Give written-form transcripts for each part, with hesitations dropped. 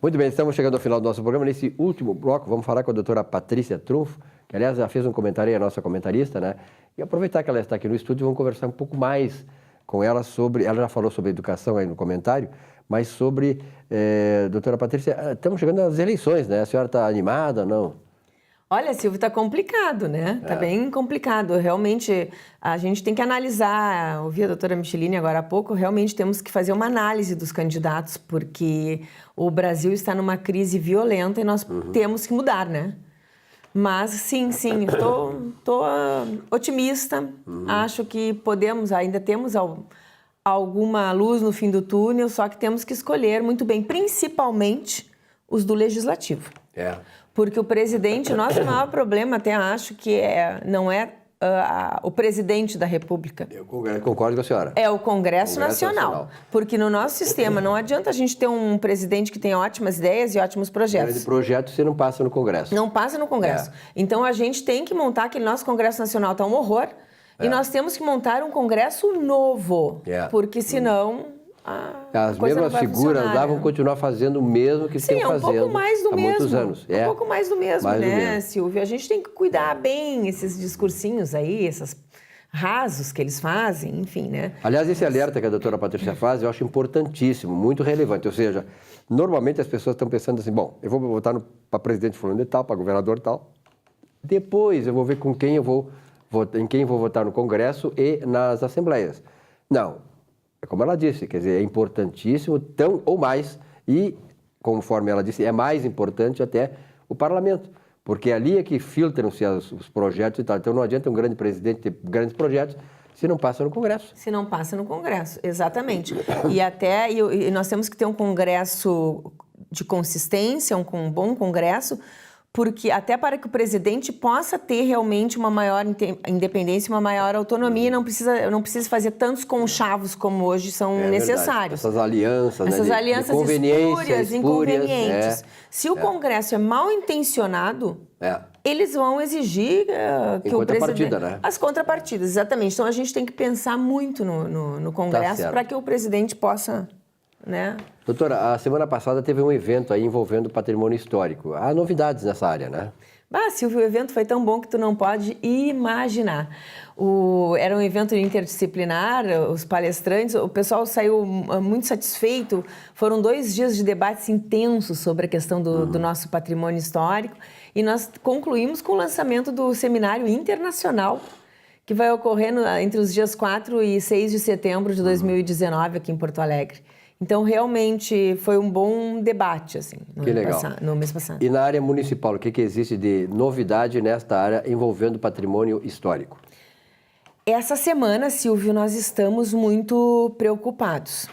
Muito bem, estamos chegando ao final do nosso programa. Nesse último bloco, vamos falar com a doutora Patrícia Trunfo, que, aliás, já fez um comentário aí, a nossa comentarista, né? E aproveitar que ela está aqui no estúdio, vamos conversar um pouco mais com ela sobre... Ela já falou sobre educação aí no comentário, mas sobre... doutora Patrícia, estamos chegando às eleições, né? A senhora está animada, não? Olha, Silvio, está complicado, né? Está bem complicado. Realmente, a gente tem que analisar, ouvi a doutora Micheline agora há pouco, realmente temos que fazer uma análise dos candidatos, porque o Brasil está numa crise violenta e nós temos que mudar, né? Mas, sim, estou otimista. Acho que ainda temos alguma luz no fim do túnel, só que temos que escolher muito bem, principalmente os do Legislativo. Porque o presidente, nosso maior problema, até acho que não é o presidente da República. Eu concordo com a senhora. É o Congresso Nacional. Porque no nosso sistema não adianta a gente ter um presidente que tenha ótimas ideias e ótimos projetos. De projeto você não passa no Congresso. Não passa no Congresso. Então a gente tem que montar aquele nosso Congresso Nacional, está um horror. E nós temos que montar um Congresso novo. Porque senão... As mesmas figuras lá vão continuar fazendo o mesmo que estão fazendo um pouco mais do há mesmo, muitos anos. Um pouco mais do mesmo, né, Silvio? A gente tem que cuidar bem esses discursinhos aí, esses rasos que eles fazem, enfim, né? Aliás, esse alerta que a doutora Patrícia faz, eu acho importantíssimo, muito relevante. Ou seja, normalmente as pessoas estão pensando assim, bom, eu vou votar para presidente fulano de tal, para governador tal, depois eu vou ver com quem eu vou em quem vou votar no Congresso e nas assembleias. Não. Como ela disse, quer dizer, é importantíssimo, tão ou mais, e, conforme ela disse, é mais importante até o parlamento, porque ali é que filtram-se os projetos e tal. Então não adianta um grande presidente ter grandes projetos se não passa no Congresso. Se não passa no Congresso, exatamente. E nós temos que ter um Congresso de consistência, um bom Congresso, porque até para que o presidente possa ter realmente uma maior independência, uma maior autonomia, não precisa fazer tantos conchavos como hoje são necessários. Essas alianças, essas alianças espúrias, inconvenientes. Se o Congresso é mal intencionado, eles vão exigir que o presidente... Né? As contrapartidas, exatamente. Então a gente tem que pensar muito no Congresso para que o presidente possa... Né? Doutora, a semana passada teve um evento aí envolvendo patrimônio histórico. Há novidades nessa área, né? Silvio, o evento foi tão bom que tu não pode imaginar. Era um evento interdisciplinar, os palestrantes, o pessoal saiu muito satisfeito. Foram 2 dias de debates intensos sobre a questão do nosso patrimônio histórico. E nós concluímos com o lançamento do Seminário Internacional, que vai ocorrer entre os dias 4 e 6 de setembro de 2019 aqui em Porto Alegre. Então, realmente, foi um bom debate, assim, no mês passado. E na área municipal, o que existe de novidade nesta área envolvendo patrimônio histórico? Essa semana, Silvio, nós estamos muito preocupados,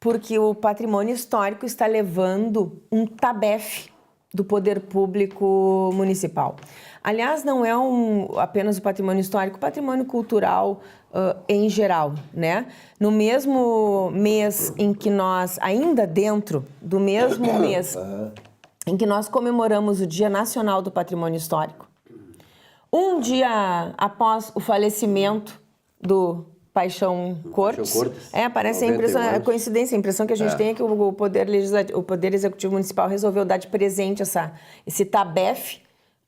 porque o patrimônio histórico está levando um tabefe do poder público municipal. Aliás, não é apenas o patrimônio histórico, o patrimônio cultural em geral, né? No mesmo mês em que nós, ainda dentro do mesmo mês em que nós comemoramos o Dia Nacional do Patrimônio Histórico, um dia após o falecimento do Paixão Cortes, parece a coincidência, a impressão que a gente tem é que o Poder Executivo Municipal resolveu dar de presente esse tabefe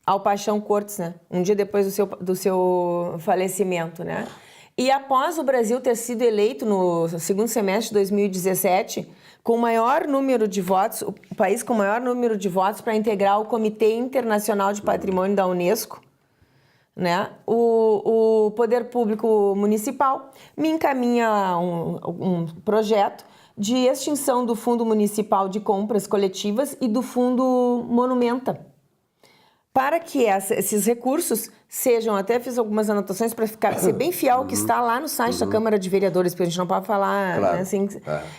ao Paixão Cortes, né? Um dia depois do seu falecimento, né? E após o Brasil ter sido eleito no segundo semestre de 2017, com o maior número de votos, o país com o maior número de votos para integrar o Comitê Internacional de Patrimônio da Unesco, né? O Poder Público Municipal me encaminha um projeto de extinção do Fundo Municipal de Compras Coletivas e do Fundo Monumenta, para que esses recursos sejam, até fiz algumas anotações para ser bem fiel ao que está lá no site da Câmara de Vereadores, porque a gente não pode falar, né, assim,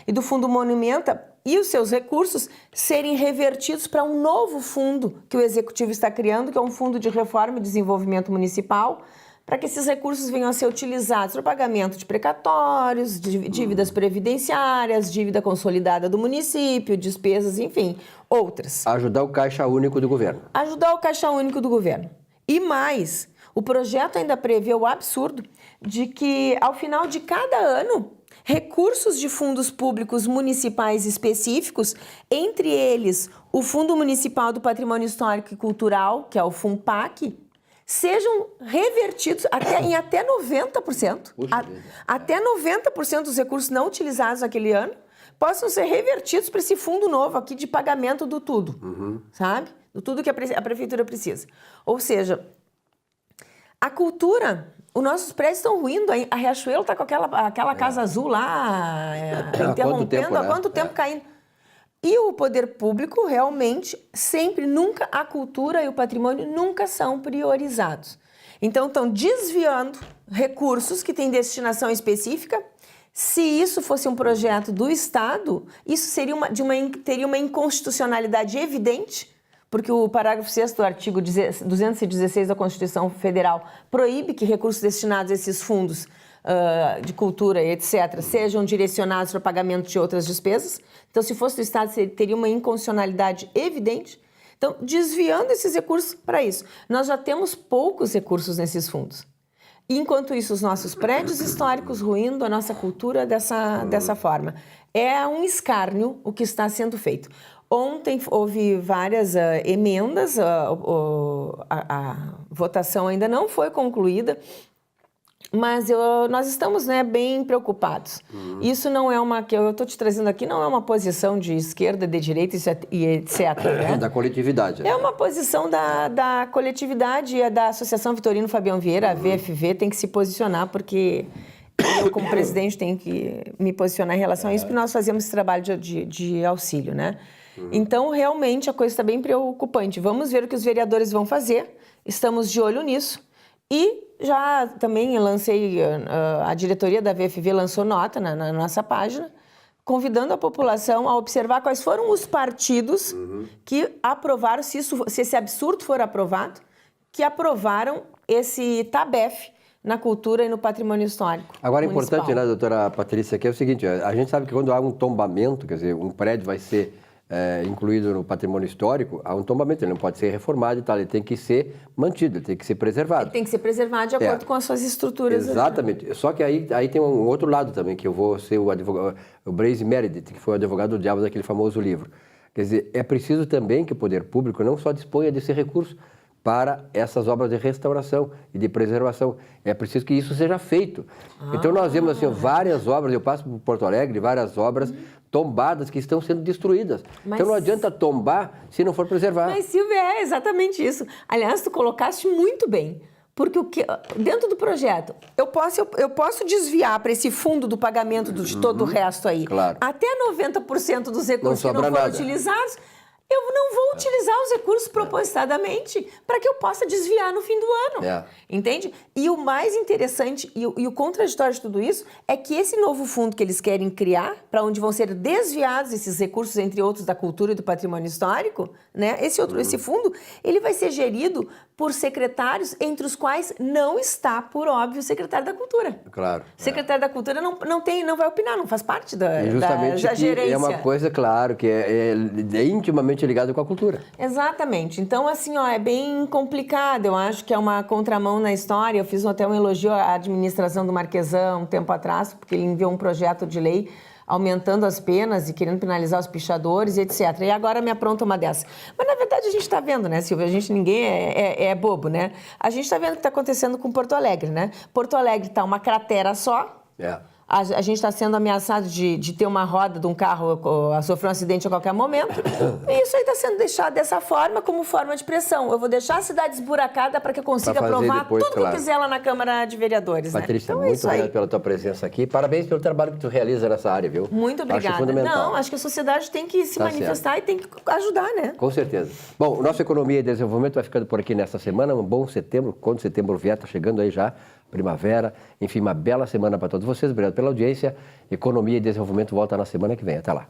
e do Fundo Monumenta, e os seus recursos serem revertidos para um novo fundo que o Executivo está criando, que é um Fundo de Reforma e Desenvolvimento Municipal, para que esses recursos venham a ser utilizados para o pagamento de precatórios, dívidas previdenciárias, dívida consolidada do município, despesas, enfim, outras. Ajudar o Caixa Único do Governo. Ajudar o Caixa Único do Governo. E mais, o projeto ainda prevê o absurdo de que, ao final de cada ano, recursos de fundos públicos municipais específicos, entre eles o Fundo Municipal do Patrimônio Histórico e Cultural, que é o FUNPAC, sejam revertidos em até 90%. Até 90% dos recursos não utilizados naquele ano possam ser revertidos para esse fundo novo aqui de pagamento do tudo, sabe? Do tudo que a prefeitura precisa. Ou seja, a cultura, os nossos prédios estão ruindo, a Riachuelo está com aquela casa azul lá, interrompendo, há quanto tempo caindo. E o poder público realmente, sempre, nunca, a cultura e o patrimônio nunca são priorizados. Então, estão desviando recursos que têm destinação específica. Se isso fosse um projeto do Estado, isso teria uma inconstitucionalidade evidente, porque o parágrafo 6º do artigo 216 da Constituição Federal proíbe que recursos destinados a esses fundos de cultura, etc., sejam direcionados para pagamento de outras despesas. Então, se fosse do Estado, teria uma inconstitucionalidade evidente. Então, desviando esses recursos para isso. Nós já temos poucos recursos nesses fundos. E, enquanto isso, os nossos prédios históricos ruindo a nossa cultura dessa forma. É um escárnio o que está sendo feito. Ontem houve várias emendas, a votação ainda não foi concluída, mas nós estamos bem preocupados. Isso não é que eu estou te trazendo aqui, não é uma posição de esquerda, de direita e etc. Né? Da coletividade. É uma posição da coletividade e da Associação Vitorino Fabião Vieira, a VFV, tem que se posicionar, porque eu, como presidente, tenho que me posicionar em relação a isso, porque nós fazemos esse trabalho de auxílio, né? Então, realmente, a coisa está bem preocupante. Vamos ver o que os vereadores vão fazer, estamos de olho nisso. E já também lancei, a diretoria da VFV lançou nota na nossa página, convidando a população a observar quais foram os partidos que aprovaram, se esse absurdo for aprovado, que aprovaram esse TABEF na cultura e no patrimônio histórico. Agora, é importante, né, doutora Patrícia, que é o seguinte, a gente sabe que quando há um tombamento, quer dizer, um prédio vai ser incluído no patrimônio histórico, há um tombamento, ele não pode ser reformado e tal, ele tem que ser mantido, ele tem que ser preservado. Ele tem que ser preservado de acordo com as suas estruturas. Exatamente. Só que aí tem um outro lado também, que eu vou ser o advogado, o Brace Meredith, que foi o advogado do diabo daquele famoso livro. Quer dizer, é preciso também que o poder público não só disponha desse recurso para essas obras de restauração e de preservação. É preciso que isso seja feito. Então nós vemos assim, várias obras, eu passo por Porto Alegre, várias obras tombadas que estão sendo destruídas. Então não adianta tombar se não for preservar. Mas, Silvia, é exatamente isso. Aliás, tu colocaste muito bem. Porque dentro do projeto, eu posso desviar para esse fundo do pagamento de todo o resto aí. Claro. Até 90% dos recursos que não foram nada. Utilizados, eu não vou utilizar os recursos propositadamente para que eu possa desviar no fim do ano. Entende? E o mais interessante e o contraditório de tudo isso é que esse novo fundo que eles querem criar, para onde vão ser desviados esses recursos, entre outros, da cultura e do patrimônio histórico, né? Esse fundo, ele vai ser gerido por secretários, entre os quais não está, por óbvio, o secretário da Cultura. Claro. O secretário da Cultura não vai opinar, não faz parte da gerência. É uma coisa, claro, que é intimamente ligada com a cultura. Exatamente. Então, assim, é bem complicado. Eu acho que é uma contramão na história. Eu fiz até um elogio à administração do Marquesan um tempo atrás, porque ele enviou um projeto de lei aumentando as penas e querendo penalizar os pichadores, etc. E agora me apronta uma dessa. Mas, na verdade, a gente está vendo, né, Silvia? Ninguém é bobo, né? A gente está vendo o que está acontecendo com Porto Alegre, né? Porto Alegre está uma cratera só. A gente está sendo ameaçado de ter uma roda de um carro sofrer um acidente a qualquer momento. E isso aí está sendo deixado dessa forma, como forma de pressão. Eu vou deixar a cidade esburacada para que eu consiga aprovar depois, tudo que eu quiser lá na Câmara de Vereadores. Patrícia, né? Então, muito obrigado pela tua presença aqui. Parabéns pelo trabalho que tu realiza nessa área, viu? Muito obrigada. Acho fundamental. Não, acho que a sociedade tem que se manifestar e tem que ajudar, né? Com certeza. Bom, o nosso Economia e Desenvolvimento vai ficando por aqui nesta semana. Um bom setembro, quando setembro vier, está chegando aí já. Primavera, enfim, uma bela semana para todos vocês. Obrigado pela audiência. Economia e Desenvolvimento volta na semana que vem. Até lá.